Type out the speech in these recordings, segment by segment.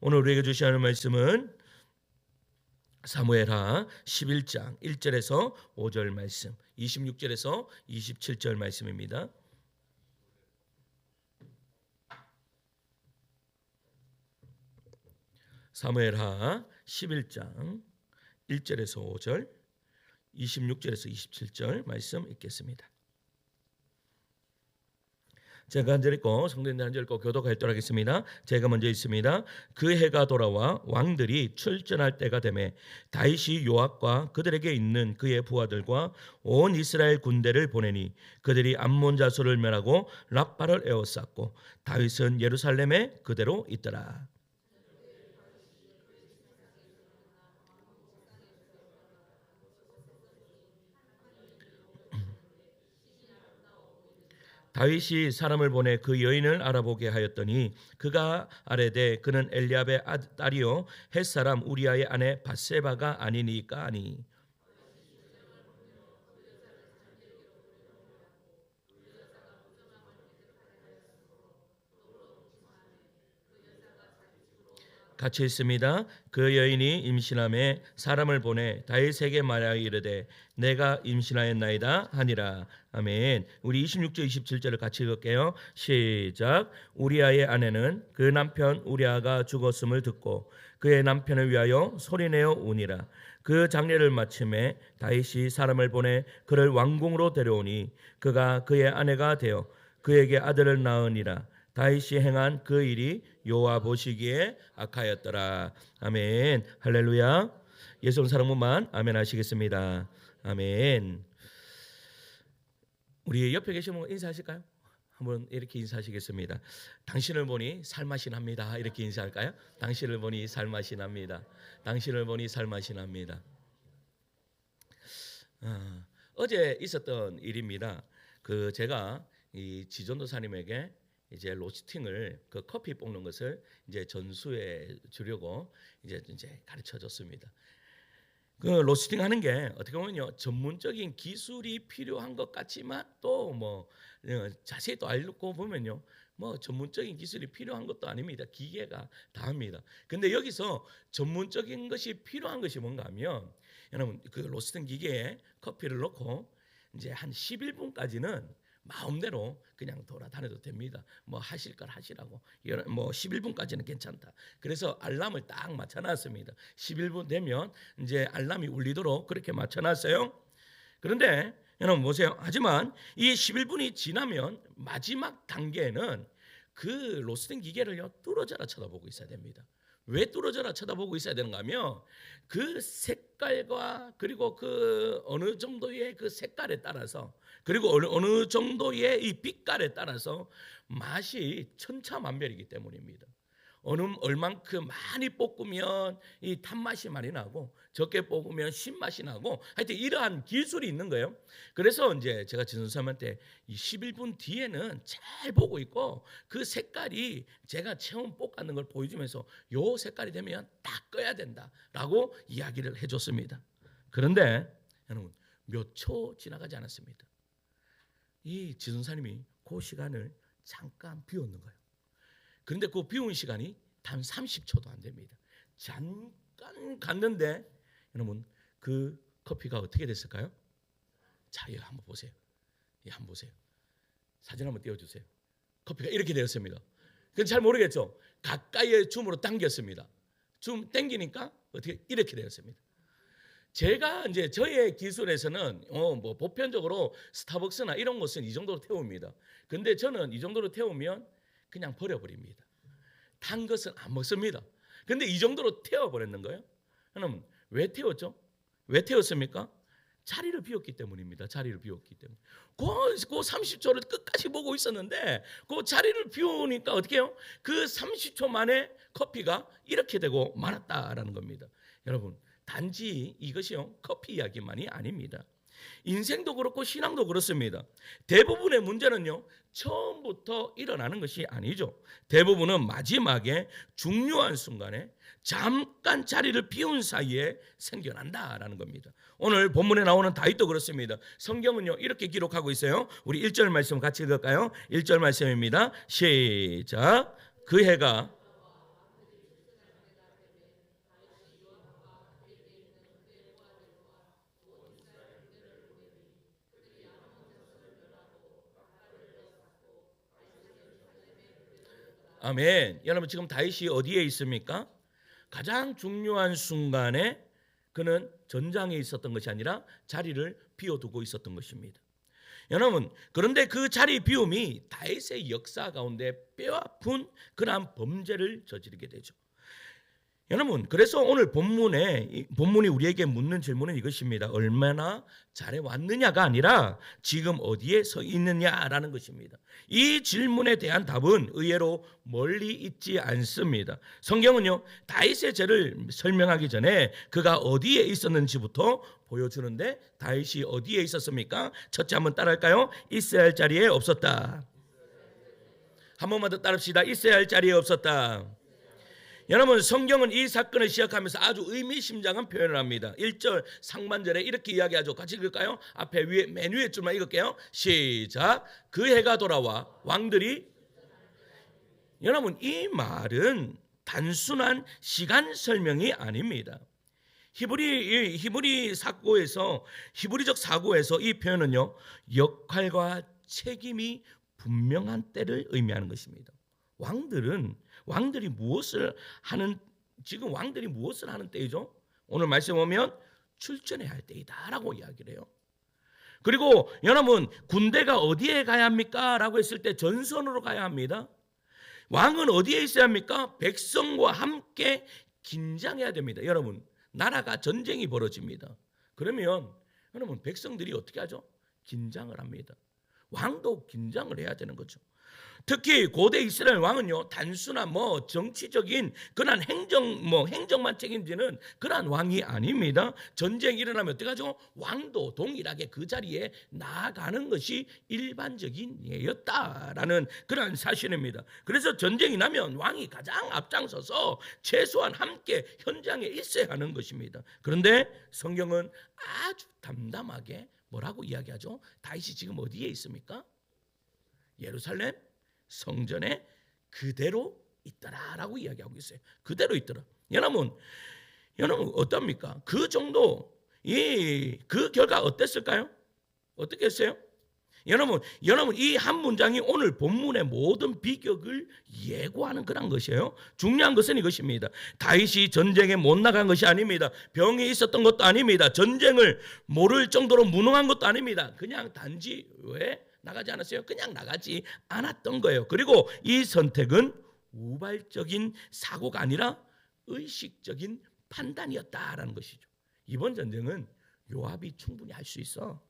오늘 우리에게 주시는 하나님의 말씀은 사무엘하 11장 1절에서 5절 말씀, 26절에서 27절 말씀입니다. 사무엘하 11장 1절에서 5절, 26절에서 27절 말씀 읽겠습니다. 제가 한 절 읽고 성도님들 한 절 읽고 교독 활동하겠습니다. 제가 먼저 읽습니다. 그 해가 돌아와 왕들이 출전할 때가 되매 다윗이 요압과 그들에게 있는 그의 부하들과 온 이스라엘 군대를 보내니 그들이 암몬 자손을 멸하고 랍바를 에워쌌고 다윗은 예루살렘에 그대로 있더라. 다윗이 사람을 보내 그 여인을 알아보게 하였더니 그가 아뢰되 그는 엘리압의 딸이요 햇사람 우리아의 아내 밧세바가 아니니까 하니 같이 있습니다. 그 여인이 임신함에 사람을 보내 다윗에게 말하여 이르되 내가 임신하였나이다 하니라. 아멘. 우리 26절 27절을 같이 읽을게요. 시작. 우리아의 아내는 그 남편 우리아가 죽었음을 듣고 그의 남편을 위하여 소리내어 우니라. 그 장례를 마침에 다윗이 사람을 보내 그를 왕궁으로 데려오니 그가 그의 아내가 되어 그에게 아들을 낳으니라. 다윗이 행한 그 일이 여호와 보시기에 악하였더라. 아멘. 할렐루야. 예수 사랑분만 아멘 하시겠습니다. 아멘. 우리 옆에 계신 분 인사하실까요? 한번 이렇게 인사하시겠습니다. 당신을 보니 살맛이 납니다. 이렇게 인사할까요? 당신을 보니 살맛이 납니다. 당신을 보니 살맛이 납니다. 어제 있었던 일입니다. 제가 이 지존도사님에게 이제 로스팅을 그 커피 볶는 것을 이제 전수해 주려고 이제 가르쳐 줬습니다. 그 로스팅 하는 게 어떻게 보면요 전문적인 기술이 필요한 것 같지만 또 뭐 자세히 또 알고 보면요 뭐 전문적인 기술이 필요한 것도 아닙니다. 기계가 다 합니다. 근데 여기서 전문적인 것이 필요한 것이 뭔가 하면 여러분 그 로스팅 기계에 커피를 넣고 이제 한 11분까지는 마음대로 그냥 돌아다녀도 됩니다. 뭐 하실 걸 하시라고. 뭐 11분까지는 괜찮다. 그래서 알람을 딱 맞춰놨습니다. 11분 되면 이제 알람이 울리도록 그렇게 맞춰놨어요. 그런데 여러분 보세요. 하지만 이 11분이 지나면 마지막 단계에는 그 로스팅 기계를요 뚫어져라 쳐다보고 있어야 됩니다. 왜 뚫어져라 쳐다보고 있어야 되는가 하면 그 색깔과 그리고 그 어느 정도의 그 색깔에 따라서 그리고 어느 정도의 이 빛깔에 따라서 맛이 천차만별이기 때문입니다. 얼만큼 많이 볶으면 이 탄맛이 많이 나고 적게 볶으면 신맛이 나고 하여튼 이러한 기술이 있는 거예요. 그래서 이제 제가 진선사님한테 이 11분 뒤에는 잘 보고 있고 그 색깔이 제가 처음 볶았는 걸 보여주면서 요 색깔이 되면 딱 꺼야 된다라고 이야기를 해줬습니다. 그런데 여러분 몇 초 지나가지 않았습니다. 이 지선사님이 그 시간을 잠깐 비웠는 거예요. 그런데 그 비운 시간이 단 30초도 안 됩니다. 잠깐 갔는데 여러분 그 커피가 어떻게 됐을까요? 자, 이거 한번 보세요. 한번 보세요. 사진 한번 띄워주세요. 커피가 이렇게 되었습니다. 그건 잘 모르겠죠. 가까이에 줌으로 당겼습니다. 줌 당기니까 어떻게 이렇게 되었습니다. 제가 이제 저의 기술에서는 뭐 보편적으로 스타벅스나 이런 곳은 이 정도로 태웁니다. 근데 저는 이 정도로 태우면 그냥 버려버립니다. 탄 것은 안 먹습니다. 근데 이 정도로 태워버렸는 거예요. 그럼 왜 태웠죠? 왜 태웠습니까? 자리를 비웠기 때문입니다. 자리를 비웠기 때문에. 그 30초를 끝까지 보고 있었는데 그 자리를 비우니까 어떻게 해요? 그 30초 만에 커피가 이렇게 되고 말았다라는 겁니다. 여러분 단지 이것이요 커피 이야기만이 아닙니다. 인생도 그렇고 신앙도 그렇습니다. 대부분의 문제는요 처음부터 일어나는 것이 아니죠. 대부분은 마지막에 중요한 순간에 잠깐 자리를 비운 사이에 생겨난다라는 겁니다. 오늘 본문에 나오는 다윗도 그렇습니다. 성경은요 이렇게 기록하고 있어요. 우리 1절 말씀 같이 읽을까요? 1절 말씀입니다. 시작. 그 해가 아멘. 여러분 지금 다윗이 어디에 있습니까? 가장 중요한 순간에 그는 전장에 있었던 것이 아니라 자리를 비워두고 있었던 것입니다. 여러분, 그런데 그 자리 비움이 다윗의 역사 가운데 뼈아픈 그러한 범죄를 저지르게 되죠. 여러분, 그래서 오늘 본문이 우리에게 묻는 질문은 이것입니다. 얼마나 잘해왔느냐가 아니라 지금 어디에 서 있느냐라는 것입니다. 이 질문에 대한 답은 의외로 멀리 있지 않습니다. 성경은요, 다윗의 죄를 설명하기 전에 그가 어디에 있었는지부터 보여주는데, 다윗이 어디에 있었습니까? 첫째 한번 따라할까요? 있어야 할 자리에 없었다. 한 번만 더 따라합시다. 있어야 할 자리에 없었다. 여러분, 성경은 이 사건을 시작하면서 아주 의미심장한 표현을 합니다. 1절 상반절에 이렇게 이야기하죠. 같이 읽을까요? 앞에 맨 위에 줄만 읽을게요. 시작. 그 해가 돌아와 왕들이. 여러분, 이 말은 단순한 시간 설명이 아닙니다. 히브리적 사고에서 이 표현은요, 역할과 책임이 분명한 때를 의미하는 것입니다. 왕들이 무엇을 하는, 지금 왕들이 무엇을 하는 때이죠? 오늘 말씀 보면 출전해야 할 때이다라고 이야기를 해요. 그리고 여러분, 군대가 어디에 가야 합니까? 라고 했을 때 전선으로 가야 합니다. 왕은 어디에 있어야 합니까? 백성과 함께 긴장해야 됩니다. 여러분, 나라가 전쟁이 벌어집니다. 그러면 여러분, 백성들이 어떻게 하죠? 긴장을 합니다. 왕도 긴장을 해야 되는 거죠. 특히 고대 이스라엘 왕은요, 단순한 정치적인 그런 행정만 책임지는 그런 왕이 아닙니다. 전쟁이 일어나면 어떻게 하죠? 왕도 동일하게 그 자리에 나아가는 것이 일반적인 예였다라는 그런 사실입니다. 그래서 전쟁이 나면 왕이 가장 앞장서서 최소한 함께 현장에 있어야 하는 것입니다. 그런데 성경은 아주 담담하게 뭐라고 이야기하죠? 다윗이 지금 어디에 있습니까? 예루살렘 성전에 그대로 있더라라고 이야기하고 있어요. 그대로 있더라. 여러분 어떻습니까? 그 정도 그 결과 어땠을까요? 어떻게 했어요? 여러분 이 한 문장이 오늘 본문의 모든 비극을 예고하는 그런 것이에요. 중요한 것은 이것입니다. 다윗이 전쟁에 못 나간 것이 아닙니다. 병이 있었던 것도 아닙니다. 전쟁을 모를 정도로 무능한 것도 아닙니다. 그냥 단지 왜 나가지 않았어요? 그냥 나가지 않았던 거예요. 그리고 이 선택은 우발적인 사고가 아니라 의식적인 판단이었다라는 것이죠. 이번 전쟁은 요압이 충분히 할 수 있어.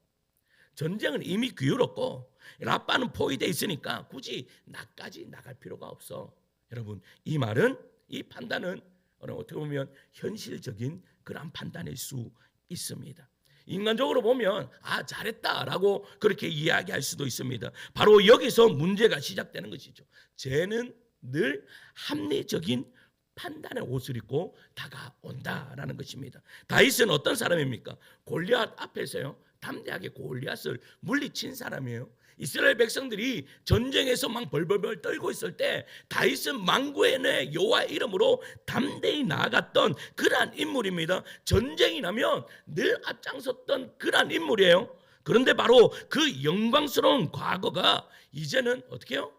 전쟁은 이미 기울었고 라빠는 포위되어 있으니까 굳이 나까지 나갈 필요가 없어. 여러분, 이 말은, 이 판단은 어떻게 보면 현실적인 그런 판단일 수 있습니다. 인간적으로 보면 잘했다라고 그렇게 이야기할 수도 있습니다. 바로 여기서 문제가 시작되는 것이죠. 죄는 늘 합리적인 판단의 옷을 입고 다가온다라는 것입니다. 다윗은 어떤 사람입니까? 골리앗 앞에서요, 담대하게 골리앗을 물리친 사람이에요. 이스라엘 백성들이 전쟁에서 막 벌벌벌 떨고 있을 때 다윗은 만군의 여호와의 이름으로 담대히 나아갔던 그러한 인물입니다. 전쟁이 나면 늘 앞장섰던 그러한 인물이에요. 그런데 바로 그 영광스러운 과거가 이제는 어떻게 해요?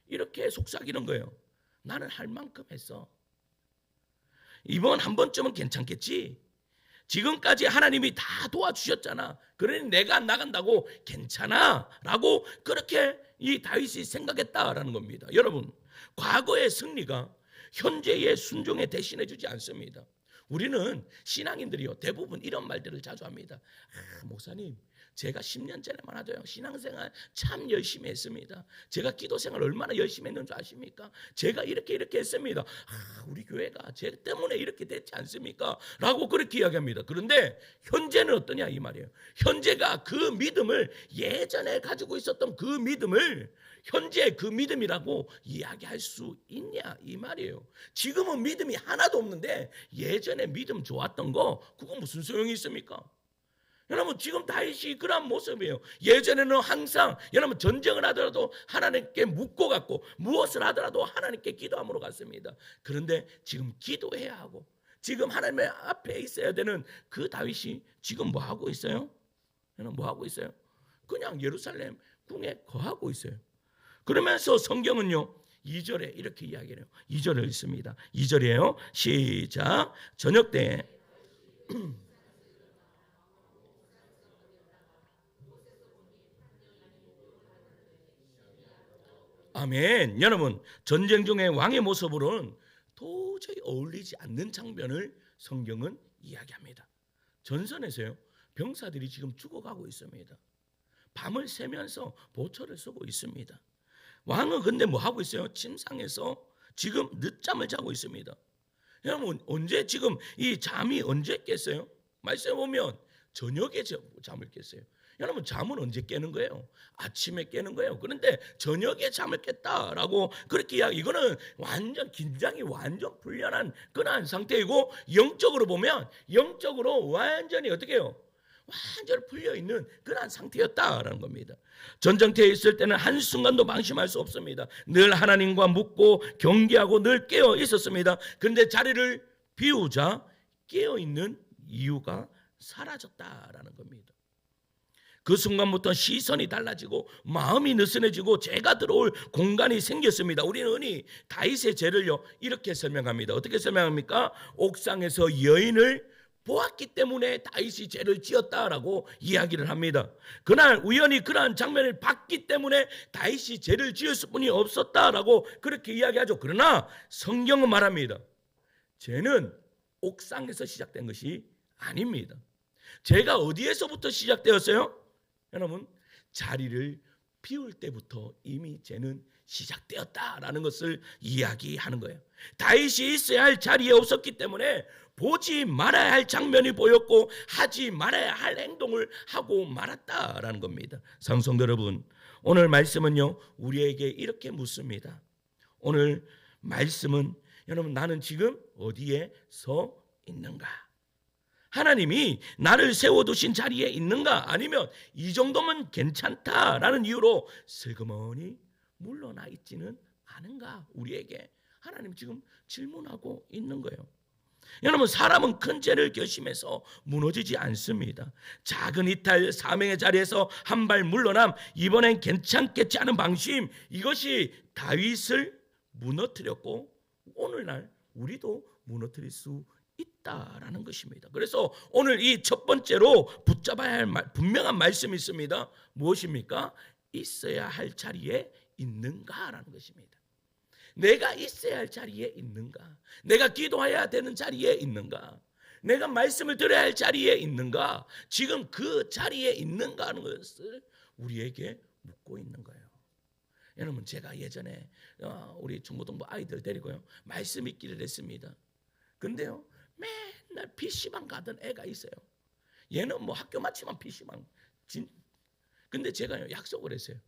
이렇게 속삭이는 거예요. 나는 할 만큼 했어. 이번 한 번쯤은 괜찮겠지. 지금까지 하나님이 다 도와주셨잖아. 그러니 내가 나간다고 괜찮아 라고 그렇게 이 다윗이 생각했다라는 겁니다. 여러분, 과거의 승리가 현재의 순종에 대신해 주지 않습니다. 우리는 신앙인들이요, 대부분 이런 말들을 자주 합니다. 목사님, 제가 10년 전에만 하도요, 신앙생활 참 열심히 했습니다. 제가 기도생활 얼마나 열심히 했는 줄 아십니까? 제가 이렇게 했습니다. 우리 교회가 제 때문에 이렇게 됐지 않습니까? 라고 그렇게 이야기합니다. 그런데 현재는 어떠냐 이 말이에요. 현재가 그 믿음을, 예전에 가지고 있었던 그 믿음을 현재 그 믿음이라고 이야기할 수 있냐 이 말이에요. 지금은 믿음이 하나도 없는데 예전에 믿음 좋았던 거, 그거 무슨 소용이 있습니까? 여러분, 지금 다윗이 그런 모습이에요. 예전에는 항상 여러분 전쟁을 하더라도 하나님께 묻고 갔고, 무엇을 하더라도 하나님께 기도함으로 갔습니다. 그런데 지금 기도해야 하고 지금 하나님의 앞에 있어야 되는 그 다윗이 지금 뭐 하고 있어요? 여러분, 뭐 하고 있어요? 그냥 예루살렘 궁에 거하고 있어요. 그러면서 성경은요, 2절에 이렇게 이야기해요. 2절을 읽습니다. 2절이에요. 시작. 저녁 때에 아멘. 여러분, 전쟁 중에 왕의 모습으로는 도저히 어울리지 않는 장면을 성경은 이야기합니다. 전선에서요, 병사들이 지금 죽어가고 있습니다. 밤을 새면서 보초를 쓰고 있습니다. 왕은 근데 뭐 하고 있어요? 침상에서 지금 늦잠을 자고 있습니다. 여러분, 언제 지금 이 잠이 언제 깼어요? 말씀해 보면 저녁에 잠을 깼어요. 여러분, 잠은 언제 깨는 거예요? 아침에 깨는 거예요. 그런데 저녁에 잠을 깼다라고 그렇게 이야기. 이거는 완전 긴장이 완전 풀려난 그러한 상태이고, 영적으로 보면 영적으로 완전히 어떻게 해요? 완전히 풀려있는 그러한 상태였다라는 겁니다. 전쟁터에 있을 때는 한순간도 방심할 수 없습니다. 늘 하나님과 묻고 경계하고 늘 깨어 있었습니다. 그런데 자리를 비우자 깨어있는 이유가 사라졌다라는 겁니다. 그 순간부터 시선이 달라지고 마음이 느슨해지고 죄가 들어올 공간이 생겼습니다. 우리는 흔히 다윗의 죄를요 이렇게 설명합니다. 어떻게 설명합니까? 옥상에서 여인을 보았기 때문에 다윗이 죄를 지었다라고 이야기를 합니다. 그날 우연히 그러한 장면을 봤기 때문에 다윗이 죄를 지었을 뿐이 없었다라고 그렇게 이야기하죠. 그러나 성경은 말합니다. 죄는 옥상에서 시작된 것이 아닙니다. 죄가 어디에서부터 시작되었어요? 여러분, 자리를 비울 때부터 이미 죄는 시작되었다라는 것을 이야기하는 거예요. 다윗이 있어야 할 자리에 없었기 때문에 보지 말아야 할 장면이 보였고 하지 말아야 할 행동을 하고 말았다라는 겁니다. 상성도 여러분, 오늘 말씀은요 우리에게 이렇게 묻습니다. 오늘 말씀은 여러분, 나는 지금 어디에 서 있는가? 하나님이 나를 세워두신 자리에 있는가? 아니면 이 정도면 괜찮다라는 이유로 슬그머니 물러나 있지는 않은가? 우리에게 하나님 지금 질문하고 있는 거예요. 여러분, 사람은 큰 죄를 결심해서 무너지지 않습니다. 작은 이탈 사명의 자리에서 한 발 물러남, 이번엔 괜찮겠지 하는 방심, 이것이 다윗을 무너뜨렸고 오늘날 우리도 무너뜨릴 수 있다라는 것입니다. 그래서 오늘 이 첫 번째로 붙잡아야 할 분명한 말씀이 있습니다. 무엇입니까? 있어야 할 자리에 있는가라는 것입니다. 내가 있어야 할 자리에 있는가? 내가 기도해야 되는 자리에 있는가? 내가 말씀을 들어야 할 자리에 있는가? 지금 그 자리에 있는가 하는 것을 우리에게 묻고 있는 거예요. 여러분, 제가 예전에 우리 중고등부 아이들 데리고요 말씀 읽기를 했습니다. 근데요 맨날 PC방 가던 애가 있어요. 얘는 뭐 학교 마치면 PC방. 근데 제가 약속을 했어요.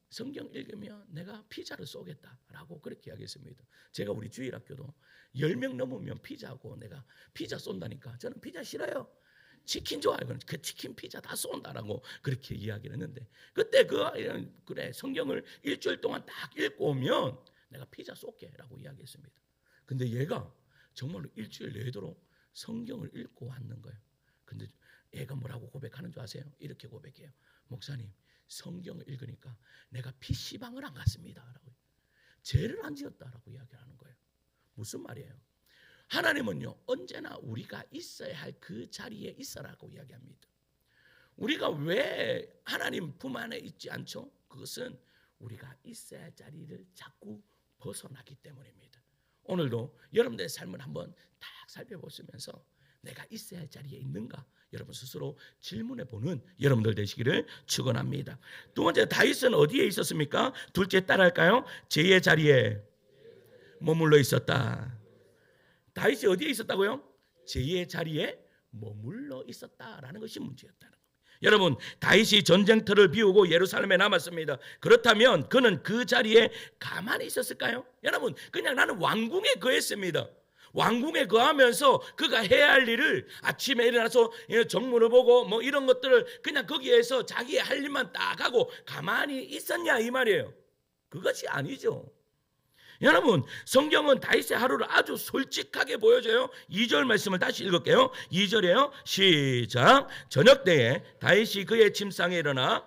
성경 읽으면 내가 피자를 쏘겠다라고 그렇게 이야기했습니다. 제가 우리 주일학교도 10명 넘으면 피자하고 내가 피자 쏜다니까. 저는 피자 싫어요. 치킨 좋아요. 그 치킨 피자 다 쏜다라고 그렇게 이야기를 했는데, 그때 그래 성경을 일주일 동안 딱 읽고 오면 내가 피자 쏠게라고 이야기했습니다. 근데 얘가 정말로 일주일 내도록 성경을 읽고 왔는 거예요. 근데 얘가 뭐라고 고백하는 줄 아세요? 이렇게 고백해요. 목사님, 성경을 읽으니까 내가 PC방을 안 갔습니다 라고, 죄를 안 지었다라고 이야기하는 거예요. 무슨 말이에요? 하나님은요 언제나 우리가 있어야 할 그 자리에 있어라고 이야기합니다. 우리가 왜 하나님 품 안에 있지 않죠? 그것은 우리가 있어야 할 자리를 자꾸 벗어나기 때문입니다. 오늘도 여러분들의 삶을 한번 딱 살펴보시면서 내가 있어야 할 자리에 있는가? 여러분 스스로 질문해보는 여러분들 되시기를 축원합니다. 두 번째, 다윗은 어디에 있었습니까? 둘째 따라할까요? 죄의 자리에 머물러 있었다. 다윗이 어디에 있었다고요? 죄의 자리에 머물러 있었다라는 것이 문제였다는 겁니다. 여러분, 다윗이 전쟁터를 비우고 예루살렘에 남았습니다. 그렇다면 그는 그 자리에 가만히 있었을까요? 여러분, 그냥 나는 왕궁에 거했습니다. 왕궁에 거하면서 그가 해야 할 일을 아침에 일어나서 정문을 보고 뭐 이런 것들을 그냥 거기에서 자기의 할 일만 딱 하고 가만히 있었냐 이 말이에요. 그것이 아니죠. 여러분, 성경은 다윗의 하루를 아주 솔직하게 보여줘요. 2절 말씀을 다시 읽을게요. 2절이에요. 시작. 저녁 때에 다윗이 그의 침상에 일어나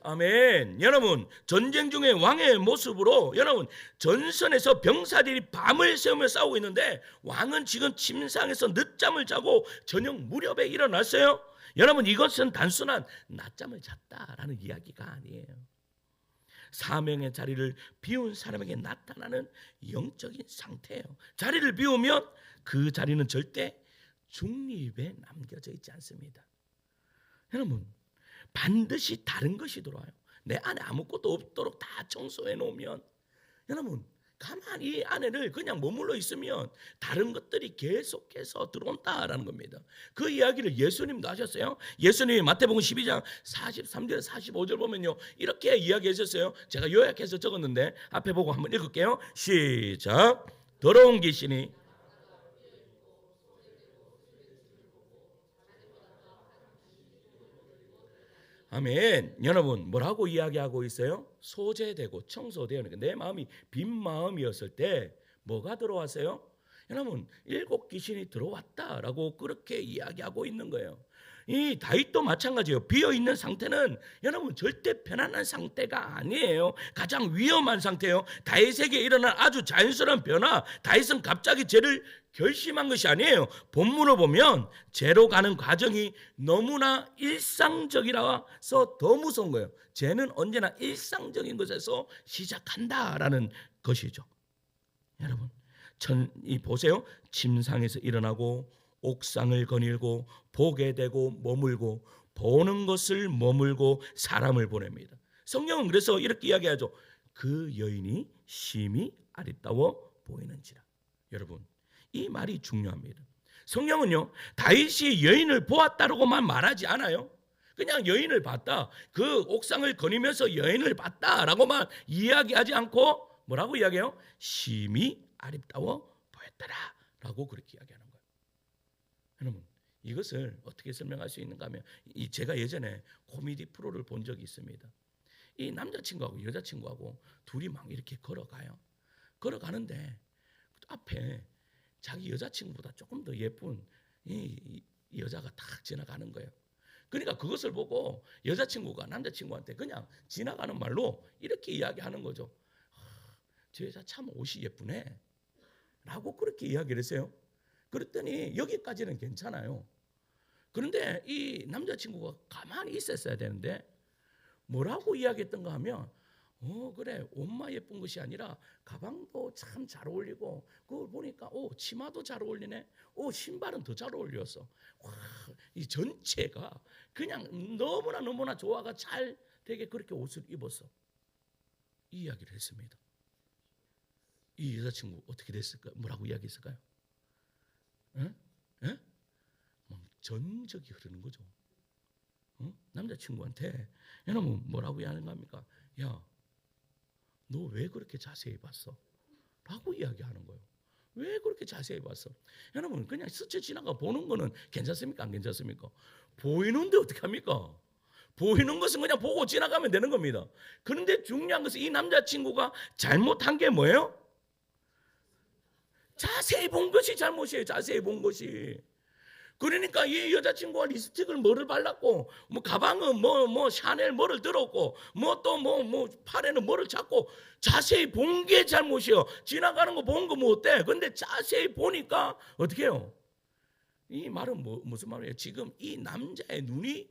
아멘. 여러분, 전쟁 중에 왕의 모습으로 여러분 전선에서 병사들이 밤을 새우며 싸우고 있는데 왕은 지금 침상에서 늦잠을 자고 저녁 무렵에 일어났어요. 여러분, 이것은 단순한 낮잠을 잤다라는 이야기가 아니에요. 사명의 자리를 비운 사람에게 나타나는 영적인 상태예요. 자리를 비우면 그 자리는 절대 중립에 남겨져 있지 않습니다. 여러분, 반드시 다른 것이 들어와요. 내 안에 아무것도 없도록 다 청소해 놓으면 여러분, 가만히 이 안에를 그냥 머물러 있으면 다른 것들이 계속해서 들어온다라는 겁니다. 그 이야기를 예수님도 하셨어요. 예수님이 마태복음 12장 43절 45절 보면요, 이렇게 이야기하셨어요. 제가 요약해서 적었는데 앞에 보고 한번 읽을게요. 시작. 더러운 귀신이 아멘. 여러분, 뭐라고 이야기하고 있어요? 소재되고 청소되는, 내 마음이 빈 마음이었을 때 뭐가 들어왔어요? 여러분, 7 귀신이 들어왔다라고 그렇게 이야기하고 있는 거예요. 이 다윗도 마찬가지예요. 비어있는 상태는 여러분 절대 편안한 상태가 아니에요. 가장 위험한 상태예요. 다윗에게 일어난 아주 자연스러운 변화, 다윗은 갑자기 죄를 결심한 것이 아니에요. 본문을 보면 죄로 가는 과정이 너무나 일상적이라서 더 무서운 거예요. 죄는 언제나 일상적인 것에서 시작한다라는 것이죠. 여러분, 이 보세요. 침상에서 일어나고 옥상을 거닐고 보게 되고 머물고 보는 것을 머물고 사람을 보냅니다. 성경은 그래서 이렇게 이야기하죠. 그 여인이 심히 아름다워 보이는지라. 여러분, 이 말이 중요합니다. 성경은요, 다윗이 여인을 보았다라고만 말하지 않아요. 그냥 여인을 봤다, 그 옥상을 거니면서 여인을 봤다라고만 이야기하지 않고 뭐라고 이야기해요? 심히 아름다워 보였더라 라고 그렇게 이야기하는 거예요. 여러분, 이것을 어떻게 설명할 수 있는가 하면, 제가 예전에 코미디 프로를 본 적이 있습니다. 이 남자친구하고 여자친구하고 둘이 막 이렇게 걸어가요. 걸어가는데 앞에 자기 여자친구보다 조금 더 예쁜 이 여자가 탁 지나가는 거예요. 그러니까 그것을 보고 여자친구가 남자친구한테 그냥 지나가는 말로 이렇게 이야기하는 거죠. 저 여자 참 옷이 예쁘네 라고 그렇게 이야기를 했어요. 그랬더니 여기까지는 괜찮아요. 그런데 이 남자친구가 가만히 있었어야 되는데 뭐라고 이야기했던가 하면, 그래, 옷만 예쁜 것이 아니라 가방도 참 잘 어울리고, 그걸 보니까 치마도 잘 어울리네, 신발은 더 잘 어울렸어. 와, 이 전체가 그냥 너무나 조화가 잘 되게 그렇게 옷을 입었어. 이 이야기를 했습니다. 이 여자친구 어떻게 됐을까? 뭐라고 이야기했을까요? 에? 막 전적이 흐르는 거죠. 남자친구한테 여러분 뭐라고 하는 겁니까? 야, 너 왜 그렇게 자세히 봤어? 라고 이야기하는 거예요. 왜 그렇게 자세히 봤어? 여러분, 그냥 스쳐 지나가 보는 거는 괜찮습니까? 안 괜찮습니까? 보이는데 어떻게 합니까? 보이는 것은 그냥 보고 지나가면 되는 겁니다. 그런데 중요한 것은 이 남자친구가 잘못한 게 뭐예요? 자세히 본 것이 잘못이에요. 자세히 본 것이. 그러니까 이 여자친구가 립스틱을 뭐를 발랐고, 뭐 가방은 뭐 샤넬 뭐를 들었고, 뭐 또 뭐 팔에는 뭐를 잡고, 자세히 본 게 잘못이에요. 지나가는 거 본 거 뭐 어때? 근데 자세히 보니까 어떻게 해요? 이 말은 무슨 말이에요? 지금 이 남자의 눈이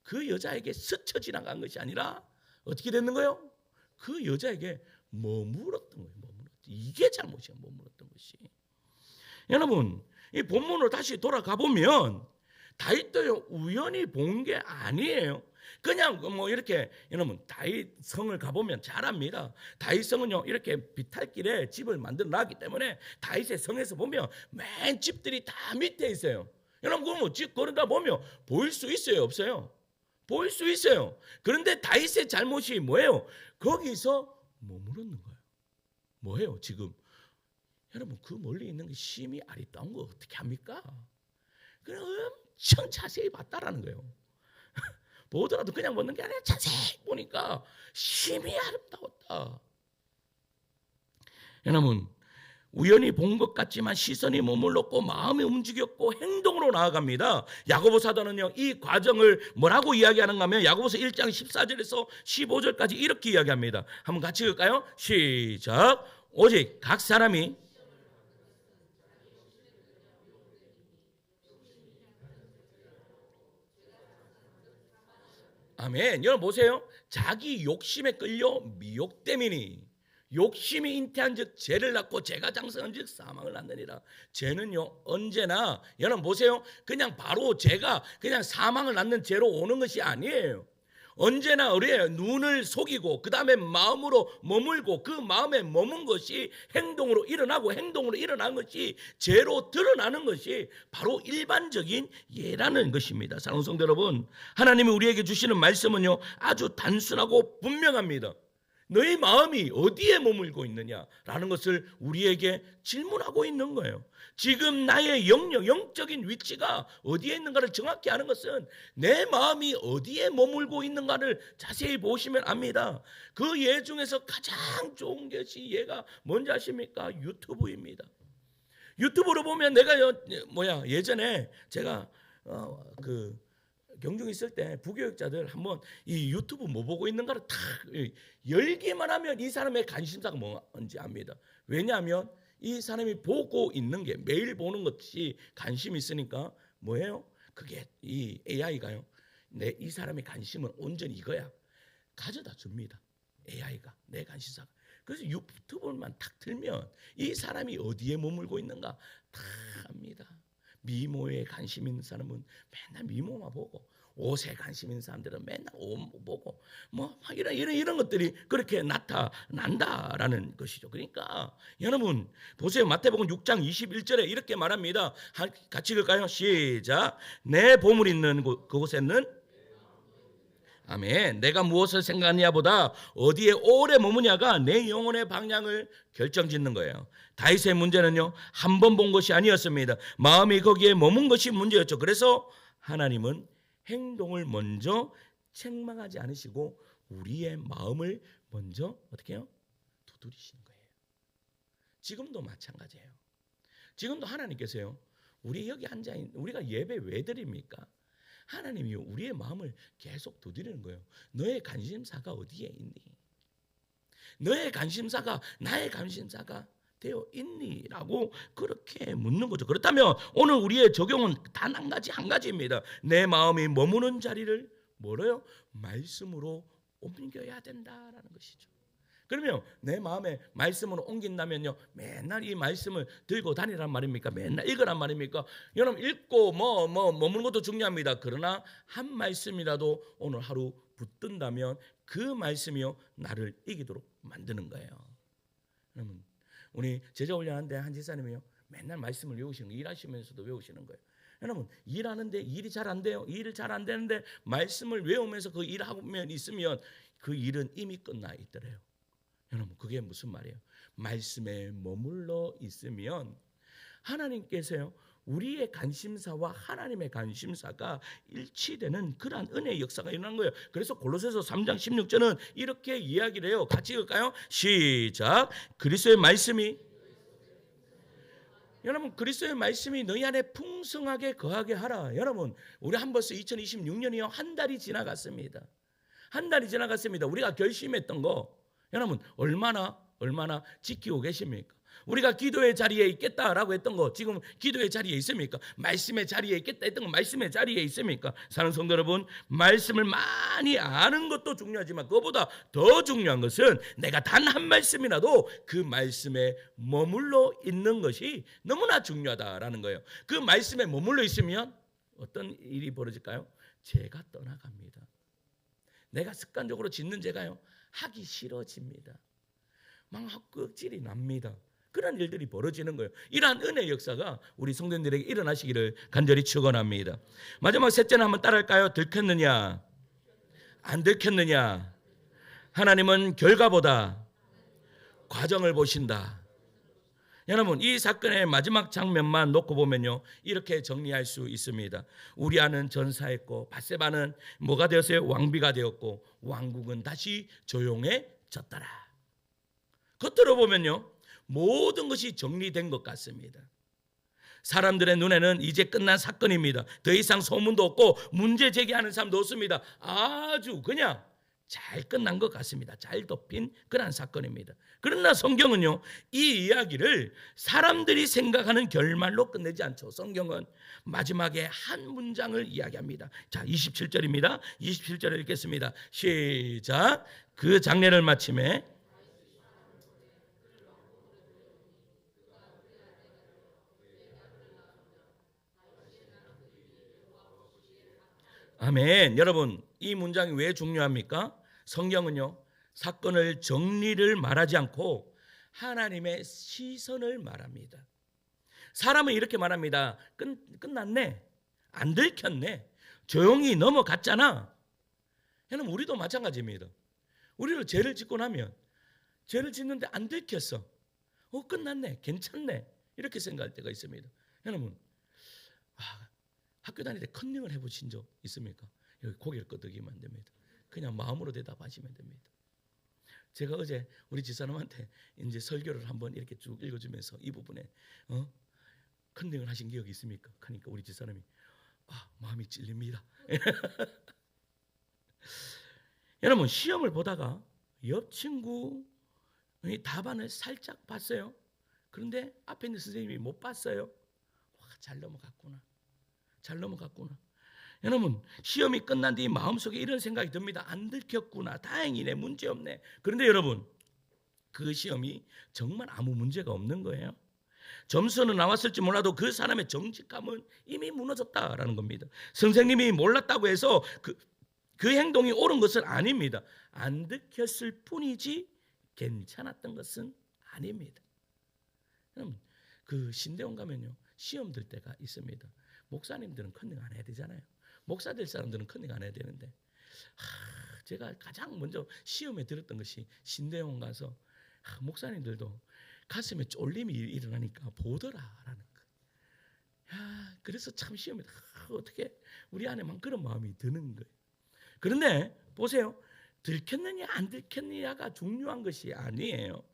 그 여자에게 스쳐 지나간 것이 아니라 어떻게 됐는 거예요? 그 여자에게 머물었던 거예요. 이게 잘못이에요. 머물었던 것이. 여러분, 이 본문으로 다시 돌아가 보면 다윗도 우연히 본 게 아니에요. 그냥 뭐 이렇게, 여러분, 다윗 성을 가보면 잘 압니다. 다윗 성은요, 이렇게 비탈길에 집을 만들어 놨기 때문에 다윗의 성에서 보면 맨 집들이 다 밑에 있어요. 여러분, 그러면 집 걸어다 보면 보일 수 있어요, 없어요? 보일 수 있어요. 그런데 다윗의 잘못이 뭐예요? 거기서 머무르는 거예요. 뭐예요 지금? 여러분, 그 멀리 있는 게 심히 아름다운 거 어떻게 합니까? 그냥 엄청 자세히 봤다라는 거예요. 보더라도 그냥 보는 게 아니라 자세히 보니까 심히 아름다웠다. 여러분, 우연히 본 것 같지만 시선이 머물렀고 마음이 움직였고 행동으로 나아갑니다. 야고보 사도는요, 이 과정을 뭐라고 이야기하는가 하면 야고보서 1장 14절에서 15절까지 이렇게 이야기합니다. 한번 같이 읽을까요? 시작. 오직 각 사람이 아멘. 여러분 보세요. 자기 욕심에 끌려 미혹됨이니 욕심이 잉태한 즉 죄를 낳고 죄가 장성한 즉 사망을 낳느니라. 죄는요 언제나 여러분 보세요. 그냥 바로 죄가 그냥 사망을 낳는 죄로 오는 것이 아니에요. 언제나 우리의 눈을 속이고 그 다음에 마음으로 머물고 그 마음에 머문 것이 행동으로 일어나고 행동으로 일어난 것이 죄로 드러나는 것이 바로 일반적인 예라는 것입니다. 사랑하는 성도 여러분, 하나님이 우리에게 주시는 말씀은요 아주 단순하고 분명합니다. 너희 마음이 어디에 머물고 있느냐라는 것을 우리에게 질문하고 있는 거예요. 지금 나의 영적인 위치가 어디에 있는가를 정확히 아는 것은 내 마음이 어디에 머물고 있는가를 자세히 보시면 압니다. 그 예 중에서 가장 좋은 것이 예가 뭔지 아십니까? 유튜브입니다. 유튜브로 보면 내가 예전에 제가 경중에 있을 때 부교육자들 한번 이 유튜브 뭐 보고 있는가를 탁 열기만 하면 이 사람의 관심사가 뭔지 압니다. 왜냐하면 이 사람이 보고 있는 게 매일 보는 것이 관심이 있으니까 뭐예요? 그게 이 AI가요. 이 사람의 관심은 온전히 이거야. 가져다 줍니다. AI가 내 관심사가. 그래서 유튜브만 탁 틀면 이 사람이 어디에 머물고 있는가 다 압니다. 미모에 관심 있는 사람은 맨날 미모만 보고 옷에 관심 있는 사람들은 맨날 옷 보고 이런 것들이 그렇게 나타난다라는 것이죠. 그러니까 여러분 보세요. 마태복음 6장 21절에 이렇게 말합니다. 같이 읽을까요? 시작. 내 보물 있는 그곳에는 아멘. 내가 무엇을 생각하냐보다 어디에 오래 머무냐가 내 영혼의 방향을 결정짓는 거예요. 다윗의 문제는요 한 번 본 것이 아니었습니다. 마음이 거기에 머문 것이 문제였죠. 그래서 하나님은 행동을 먼저 책망하지 않으시고 우리의 마음을 먼저 어떻게 해요? 두드리시는 거예요. 지금도 마찬가지예요. 지금도 하나님께서요 우리 여기 앉아있는 우리가 예배 왜 드립니까? 하나님이 우리의 마음을 계속 두드리는 거예요. 너의 관심사가 어디에 있니? 너의 관심사가 나의 관심사가 되어 있니? 라고 그렇게 묻는 거죠. 그렇다면 오늘 우리의 적용은 단 한 가지입니다. 내 마음이 머무는 자리를 뭐래요? 말씀으로 옮겨야 된다라는 것이죠. 그러면 내 마음에 말씀을 옮긴다면요 맨날 이 말씀을 들고 다니란 말입니까? 맨날 읽으란 말입니까? 여러분 읽고 머무는 것도 중요합니다. 그러나 한 말씀이라도 오늘 하루 붙든다면 그 말씀이요 나를 이기도록 만드는 거예요. 여러분 우리 제자훈련하는데 한 집사님이요 맨날 말씀을 외우시는 거예요. 일하시면서도 외우시는 거예요. 여러분 일하는데 일이 잘 안 돼요. 일을 잘 안 되는데 말씀을 외우면서 그 일하고 있으면 그 일은 이미 끝나 있더래요. 여러분 그게 무슨 말이에요? 말씀에 머물러 있으면 하나님께서요 우리의 관심사와 하나님의 관심사가 일치되는 그러한 은혜의 역사가 일어난 거예요. 그래서 골로새서 3장 16절은 이렇게 이야기를 해요. 같이 읽을까요? 시작. 그리스도의 말씀이 여러분 그리스도의 말씀이 너희 안에 풍성하게 거하게 하라. 여러분 우리 벌써 2026년이요 한 달이 지나갔습니다. 한 달이 지나갔습니다. 우리가 결심했던 거 여러분 얼마나 지키고 계십니까? 우리가 기도의 자리에 있겠다라고 했던 거 지금 기도의 자리에 있습니까? 말씀의 자리에 있겠다 했던 거 말씀의 자리에 있습니까? 사랑하는 성도 여러분 말씀을 많이 아는 것도 중요하지만 그것보다 더 중요한 것은 내가 단 한 말씀이라도 그 말씀에 머물러 있는 것이 너무나 중요하다라는 거예요. 그 말씀에 머물러 있으면 어떤 일이 벌어질까요? 죄가 떠나갑니다. 내가 습관적으로 짓는 죄가요 하기 싫어집니다. 막 헛극질이 납니다. 그런 일들이 벌어지는 거예요. 이러한 은혜의 역사가 우리 성도님들에게 일어나시기를 간절히 축원합니다. 마지막 셋째는 한번 따라할까요? 들켰느냐 안 들켰느냐. 하나님은 결과보다 과정을 보신다. 여러분 이 사건의 마지막 장면만 놓고 보면요 이렇게 정리할 수 있습니다. 우리아는 전사했고 밧세바는 뭐가 되었어요? 왕비가 되었고 왕국은 다시 조용해졌더라. 겉으로 보면요 모든 것이 정리된 것 같습니다. 사람들의 눈에는 이제 끝난 사건입니다. 더 이상 소문도 없고 문제 제기하는 사람도 없습니다. 아주 그냥 잘 끝난 것 같습니다. 잘 덮인 그런 사건입니다. 그러나 성경은요, 이 이야기를 사람들이 생각하는 결말로 끝내지 않죠. 성경은 마지막에 한 문장을 이야기합니다. 자, 27절입니다. 27절을 읽겠습니다. 시작. 그 장례를 마침에 아멘. 여러분, 이 문장이 왜 중요합니까? 성경은요, 사건을 정리를 말하지 않고 하나님의 시선을 말합니다. 사람은 이렇게 말합니다. 끝났네. 안 들켰네. 조용히 넘어갔잖아. 여러분, 우리도 마찬가지입니다. 우리도 죄를 짓고 나면 죄를 짓는데 안 들켰어. 끝났네. 괜찮네. 이렇게 생각할 때가 있습니다. 여러분, 학교 다닐 때 컨닝을 해보신 적 있습니까? 여기 고개를 끄덕이면 안 됩니다. 그냥 마음으로 대답하시면 됩니다. 제가 어제 우리 집사람한테 이제 설교를 한번 이렇게 쭉 읽어주면서 이 부분에 컨닝을 하신 기억이 있습니까? 하니까 우리 집사람이 마음이 찔립니다. 여러분, 시험을 보다가 옆 친구 답안을 살짝 봤어요. 그런데 앞에 있는 선생님이 못 봤어요. 잘 넘어갔구나. 잘 넘어갔구나. 여러분, 시험이 끝난 뒤 마음속에 이런 생각이 듭니다. 안 들켰구나. 다행이네. 문제없네. 그런데 여러분, 그 시험이 정말 아무 문제가 없는 거예요. 점수는 나왔을지 몰라도 그 사람의 정직함은 이미 무너졌다라는 겁니다. 선생님이 몰랐다고 해서 그 행동이 옳은 것은 아닙니다. 안 들켰을 뿐이지 괜찮았던 것은 아닙니다. 여러분, 그 신대원 가면요, 시험 들 때가 있습니다. 목사님들은 컨닝 안 해야 되잖아요. 목사 될 사람들은 컨닝 안 해야 되는데 제가 가장 먼저 시험에 들었던 것이 신대원 가서 목사님들도 가슴에 쫄림이 일어나니까 보더라라는 거. 그래서 참 시험에 어떻게 우리 안에만 그런 마음이 드는 거예요. 그런데 보세요. 들켰느냐 안 들켰느냐가 중요한 것이 아니에요.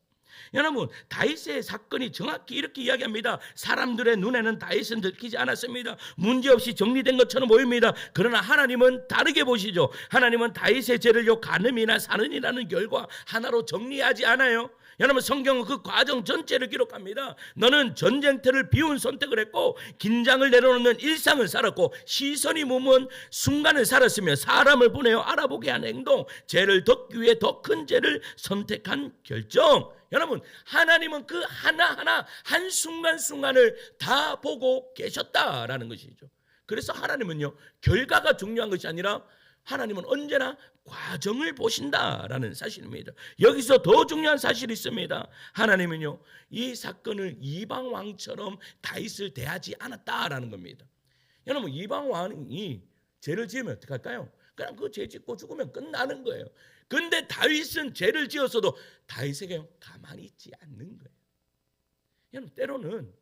여러분, 다윗의 사건이 정확히 이렇게 이야기합니다. 사람들의 눈에는 다윗은 들키지 않았습니다. 문제없이 정리된 것처럼 보입니다. 그러나 하나님은 다르게 보시죠. 하나님은 다윗의 죄를 간음이나 살인이라는 결과 하나로 정리하지 않아요. 여러분, 성경은 그 과정 전체를 기록합니다. 너는 전쟁터를 비운 선택을 했고 긴장을 내려놓는 일상을 살았고 시선이 머문 순간을 살았으며 사람을 보내어 알아보게 한 행동, 죄를 덮기 위해 더 큰 죄를 선택한 결정. 여러분, 하나님은 그 하나하나 한순간순간을 다 보고 계셨다라는 것이죠. 그래서 하나님은요, 결과가 중요한 것이 아니라 하나님은 언제나 과정을 보신다라는 사실입니다. 여기서 더 중요한 사실이 있습니다. 하나님은요, 이 사건을 이방 왕처럼 다윗을 대하지 않았다라는 겁니다. 여러분, 이방 왕이 죄를 지으면 어떡할까요? 그냥 그 죄 짓고 죽으면 끝나는 거예요. 근데 다윗은 죄를 지었어도 다윗에게 가만히 있지 않는 거예요. 여러분, 때로는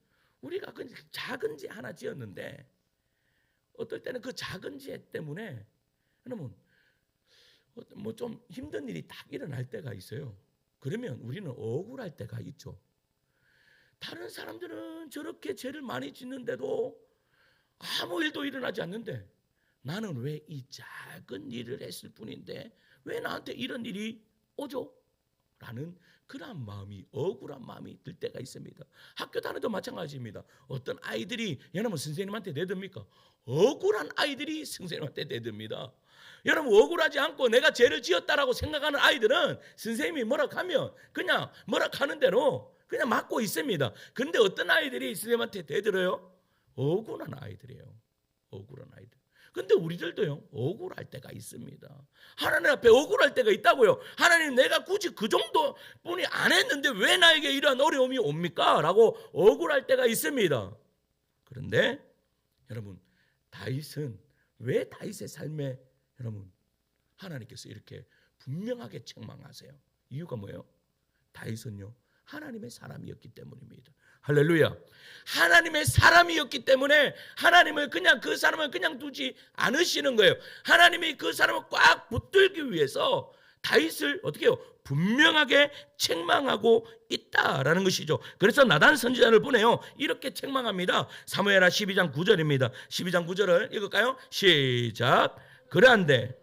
우리가 그 작은 죄 하나 지었는데 어떨 때는 그 작은 죄 때문에 여러분 뭐 좀 힘든 일이 딱 일어날 때가 있어요. 그러면 우리는 억울할 때가 있죠. 다른 사람들은 저렇게 죄를 많이 짓는데도 아무 일도 일어나지 않는데 나는 왜 이 작은 일을 했을 뿐인데 왜 나한테 이런 일이 오죠? 라는 그러한 마음이, 억울한 마음이 들 때가 있습니다. 학교 다녀도 마찬가지입니다. 어떤 아이들이 여러분 선생님한테 내듭니까? 억울한 아이들이 선생님한테 내듭니다. 여러분, 억울하지 않고 내가 죄를 지었다라고 생각하는 아이들은 선생님이 뭐라 하면 그냥 뭐라 하는 대로 그냥 맞고 있습니다. 그런데 어떤 아이들이 선생님한테 대들어요? 억울한 아이들이에요. 억울한 아이들. 근데 우리들도요, 억울할 때가 있습니다. 하나님 앞에 억울할 때가 있다고요. 하나님, 내가 굳이 그 정도 뿐이 안 했는데 왜 나에게 이런 어려움이 옵니까? 라고 억울할 때가 있습니다. 그런데 여러분, 다윗은 왜 다윗의 삶에 여러분 하나님께서 이렇게 분명하게 책망하세요? 이유가 뭐예요? 다윗은요, 하나님의 사람이었기 때문입니다. 할렐루야. 하나님의 사람이었기 때문에 하나님을 그냥 그 사람을 그냥 두지 않으시는 거예요. 하나님이 그 사람을 꽉 붙들기 위해서 다윗을 어떻게 해요? 분명하게 책망하고 있다. 있다라는 것이죠. 그래서 나단 선지자를 보내요. 이렇게 책망합니다. 사무엘하 12장 9절입니다. 12장 9절을 읽을까요? 시작. 그러한데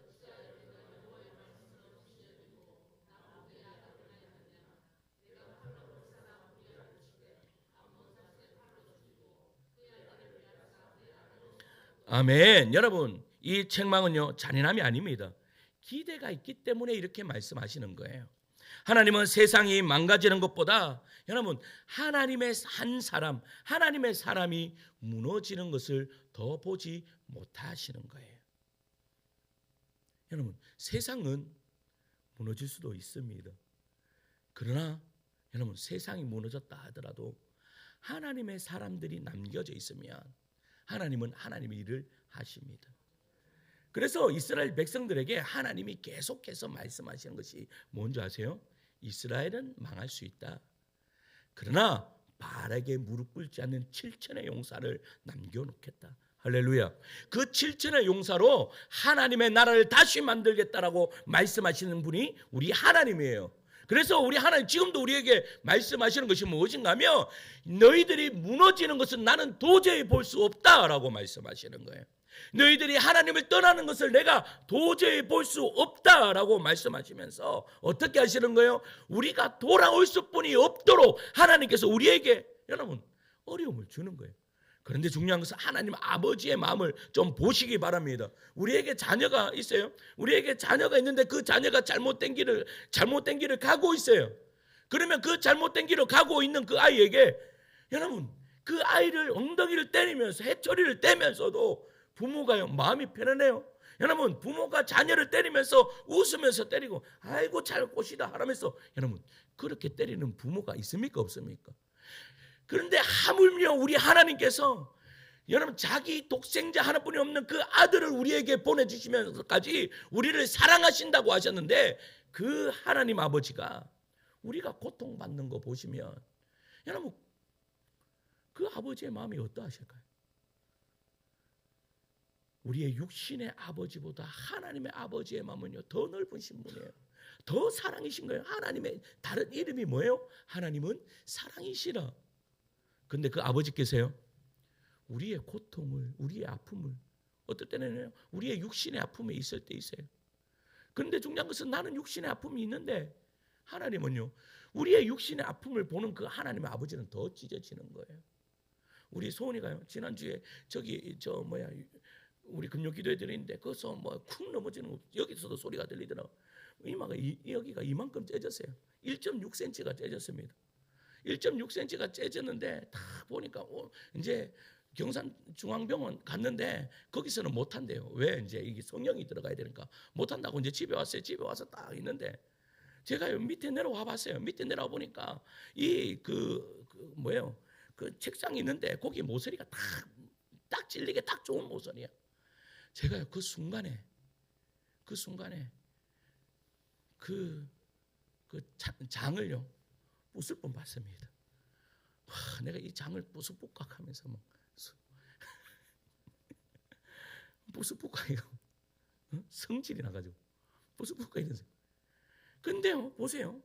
아멘. 여러분, 이 책망은요 잔인함이 아닙니다. 기대가 있기 때문에 이렇게 말씀하시는 거예요. 하나님은 세상이 망가지는 것보다 여러분 하나님의 한 사람, 하나님의 사람이 무너지는 것을 더 보지 못하시는 거예요. 여러분, 세상은 무너질 수도 있습니다. 그러나 여러분, 세상이 무너졌다 하더라도 하나님의 사람들이 남겨져 있으면 하나님은 하나님의 일을 하십니다. 그래서 이스라엘 백성들에게 하나님이 계속해서 말씀하시는 것이 뭔지 아세요? 이스라엘은 망할 수 있다. 그러나 바알에게 무릎 꿇지 않는 7천의 용사를 남겨놓겠다. 할렐루야. 그 7천의 용사로 하나님의 나라를 다시 만들겠다라고 말씀하시는 분이 우리 하나님이에요. 그래서 우리 하나님 지금도 우리에게 말씀하시는 것이 무엇인가 하면 너희들이 무너지는 것은 나는 도저히 볼 수 없다라고 말씀하시는 거예요. 너희들이 하나님을 떠나는 것을 내가 도저히 볼 수 없다라고 말씀하시면서 어떻게 하시는 거예요? 우리가 돌아올 수뿐이 없도록 하나님께서 우리에게 여러분 어려움을 주는 거예요. 그런데 중요한 것은 하나님 아버지의 마음을 좀 보시기 바랍니다. 우리에게 자녀가 있어요. 우리에게 자녀가 있는데 그 자녀가 잘못된 길을 가고 있어요. 그러면 그 잘못된 길을 가고 있는 그 아이에게 여러분 그 아이를 엉덩이를 때리면서 해초리를 떼면서도 부모가요 마음이 편안해요. 여러분 부모가 자녀를 때리면서 웃으면서 때리고 아이고 잘 꼬시다 하라면서 여러분 그렇게 때리는 부모가 있습니까 없습니까? 그런데 하물며 우리 하나님께서 여러분 자기 독생자 하나뿐이 없는 그 아들을 우리에게 보내주시면서까지 우리를 사랑하신다고 하셨는데 그 하나님 아버지가 우리가 고통받는 거 보시면 여러분 그 아버지의 마음이 어떠하실까요? 우리의 육신의 아버지보다 하나님의 아버지의 마음은요 더 넓으신 분이에요. 더 사랑이신 거예요. 하나님의 다른 이름이 뭐예요? 하나님은 사랑이시라. 근데 그 아버지께서요 우리의 고통을, 우리의 아픔을 어떨 때는 우리의 육신의 아픔이 있을 때 있어요. 그런데 중요한 것은 나는 육신의 아픔이 있는데 하나님은요 우리의 육신의 아픔을 보는 그 하나님의 아버지는 더 찢어지는 거예요. 우리 소은이가요 지난주에 우리 금요 기도회 드리는데 거기서 쿵 넘어지는 거 여기서도 소리가 들리더라고. 이마가 여기가 이만큼 째졌어요. 1.6cm가 째졌습니다. 1.6cm가 째졌는데 딱 보니까 이제 경산중앙병원 갔는데 거기서는 못한대요. 왜? 이제 이게 성형이 들어가야 되니까 못한다고 이제 집에 왔어요. 집에 와서 딱 있는데 제가 밑에 내려와 봤어요. 밑에 내려와 보니까 그 책상이 있는데 거기 모서리가 딱 찔리게 딱 좋은 모서리야. 제가 그 순간에 장을요 부술 뻔 봤습니다. 와, 내가 이 장을 부스북각하면서 막 부스북각이가 성질이 나가지고 부스북각 이러세요. 근데요 보세요,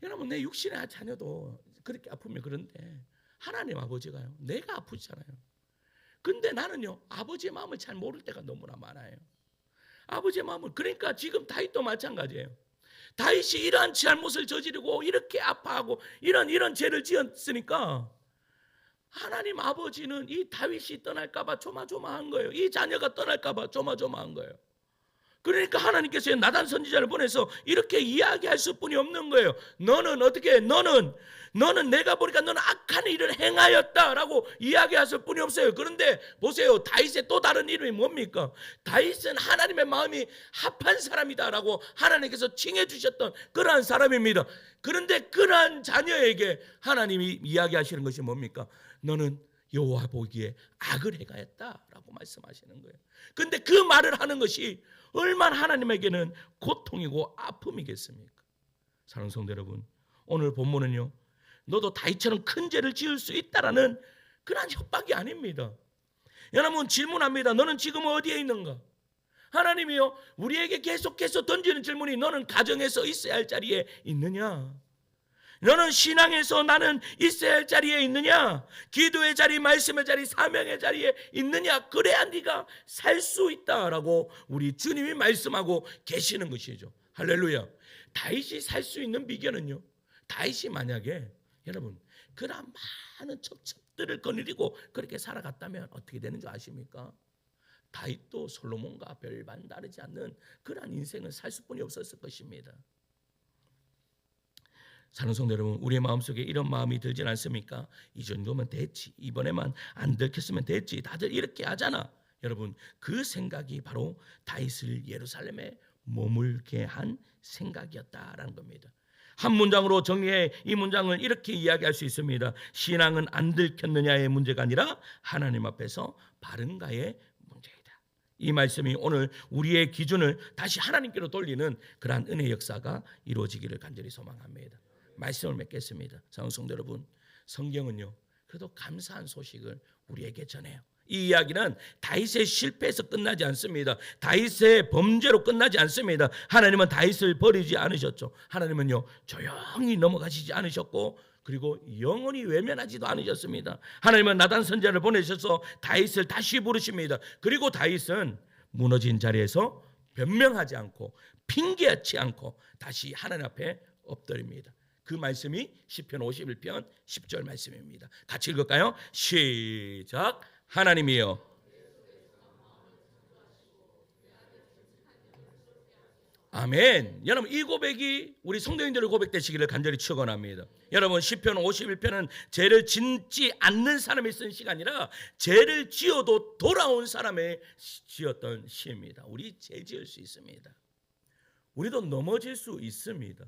여러분 내 육신의 자녀도 그렇게 아프면 그런데 하나님 아버지가요 내가 아프잖아요. 근데 나는요 아버지의 마음을 잘 모를 때가 너무나 많아요. 아버지의 마음을 그러니까 지금 다윗도 마찬가지예요. 다윗이 이러한 잘못을 저지르고 이렇게 아파하고 이런 죄를 지었으니까 하나님 아버지는 이 다윗이 떠날까봐 조마조마한 거예요. 이 자녀가 떠날까봐 조마조마한 거예요. 그러니까 하나님께서 나단 선지자를 보내서 이렇게 이야기할 수뿐이 없는 거예요. 너는 어떻게 너는 내가 보니까 너는 악한 일을 행하였다라고 이야기했을 뿐이 없어요. 그런데 보세요, 다윗의 또 다른 이름이 뭡니까? 다윗은 하나님의 마음이 합한 사람이다라고 하나님께서 칭해 주셨던 그러한 사람입니다. 그런데 그러한 자녀에게 하나님이 이야기하시는 것이 뭡니까? 너는 여호와 보기에 악을 행하였다라고 말씀하시는 거예요. 근데 그 말을 하는 것이 얼마나 하나님에게는 고통이고 아픔이겠습니까? 사랑하는 성도 여러분, 오늘 본문은요 너도 다윗처럼 큰 죄를 지을 수 있다라는 그런 협박이 아닙니다. 여러분 질문합니다. 너는 지금 어디에 있는가? 하나님이요 우리에게 계속해서 던지는 질문이 너는 가정에서 있어야 할 자리에 있느냐? 너는 신앙에서 나는 있어야 할 자리에 있느냐? 기도의 자리, 말씀의 자리, 사명의 자리에 있느냐? 그래야 네가 살 수 있다라고 우리 주님이 말씀하고 계시는 것이죠. 할렐루야. 다윗이 살 수 있는 비결은요, 다윗이 만약에 여러분 그런 많은 첩첩들을 거느리고 그렇게 살아갔다면 어떻게 되는 줄 아십니까? 다윗도 솔로몬과 별반 다르지 않는 그러한 인생을 살 수뿐이 없었을 것입니다. 사랑하는 성도 여러분, 우리의 마음속에 이런 마음이 들진 않습니까? 이 정도면 됐지, 이번에만 안 들켰으면 됐지, 다들 이렇게 하잖아. 여러분, 그 생각이 바로 다윗을 예루살렘에 머물게 한 생각이었다라는 겁니다. 한 문장으로 정리해 이 문장을 이렇게 이야기할 수 있습니다. 신앙은 안 들켰느냐의 문제가 아니라 하나님 앞에서 바른가의 문제이다. 이 말씀이 오늘 우리의 기준을 다시 하나님께로 돌리는 그러한 은혜의 역사가 이루어지기를 간절히 소망합니다. 말씀을 맺겠습니다. 사랑하는 성도 여러분, 성경은요 그래도 감사한 소식을 우리에게 전해요. 이 이야기는 다윗의 실패에서 끝나지 않습니다. 다윗의 범죄로 끝나지 않습니다. 하나님은 다윗을 버리지 않으셨죠. 하나님은요 조용히 넘어가시지 않으셨고, 그리고 영원히 외면하지도 않으셨습니다. 하나님은 나단 선지자를 보내셔서 다윗을 다시 부르십니다. 그리고 다윗은 무너진 자리에서 변명하지 않고 핑계하지 않고 다시 하나님 앞에 엎드립니다. 그 말씀이 시편 51편 10절 말씀입니다. 같이 읽을까요? 시작. 하나님이여, 아멘. 여러분, 이 고백이 우리 성도님들의 고백되시기를 간절히 축원합니다. 여러분, 시편 51편은 죄를 짓지 않는 사람이 쓴 시가 아니라 죄를 지어도 돌아온 사람의 지었던 시입니다. 우리 죄 지을 수 있습니다. 우리도 넘어질 수 있습니다.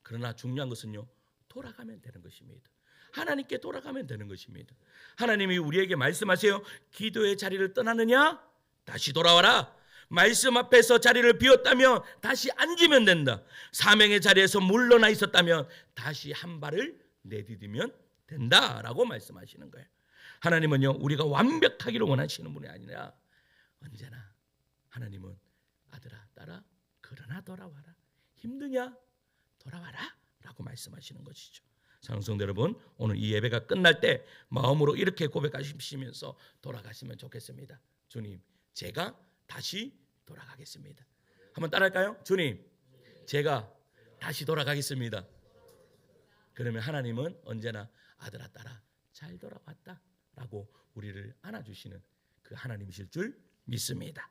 그러나 중요한 것은요, 돌아가면 되는 것입니다. 하나님께 돌아가면 되는 것입니다. 하나님이 우리에게 말씀하세요. 기도의 자리를 떠나느냐? 다시 돌아와라. 말씀 앞에서 자리를 비웠다면 다시 앉으면 된다. 사명의 자리에서 물러나 있었다면 다시 한 발을 내디디면 된다라고 말씀하시는 거예요. 하나님은요 우리가 완벽하기를 원하시는 분이 아니라 언제나 하나님은 아들아 딸아 그러나 돌아와라. 힘드냐? 돌아와라 라고 말씀하시는 것이죠. 사랑하는 성도 여러분, 오늘 이 예배가 끝날 때 마음으로 이렇게 고백하시면서 돌아가시면 좋겠습니다. 주님, 제가 다시 돌아가겠습니다. 한번 따라할까요? 주님, 제가 다시 돌아가겠습니다. 그러면 하나님은 언제나 아들아 딸아 잘 돌아왔다 라고 우리를 안아주시는 그 하나님이실 줄 믿습니다.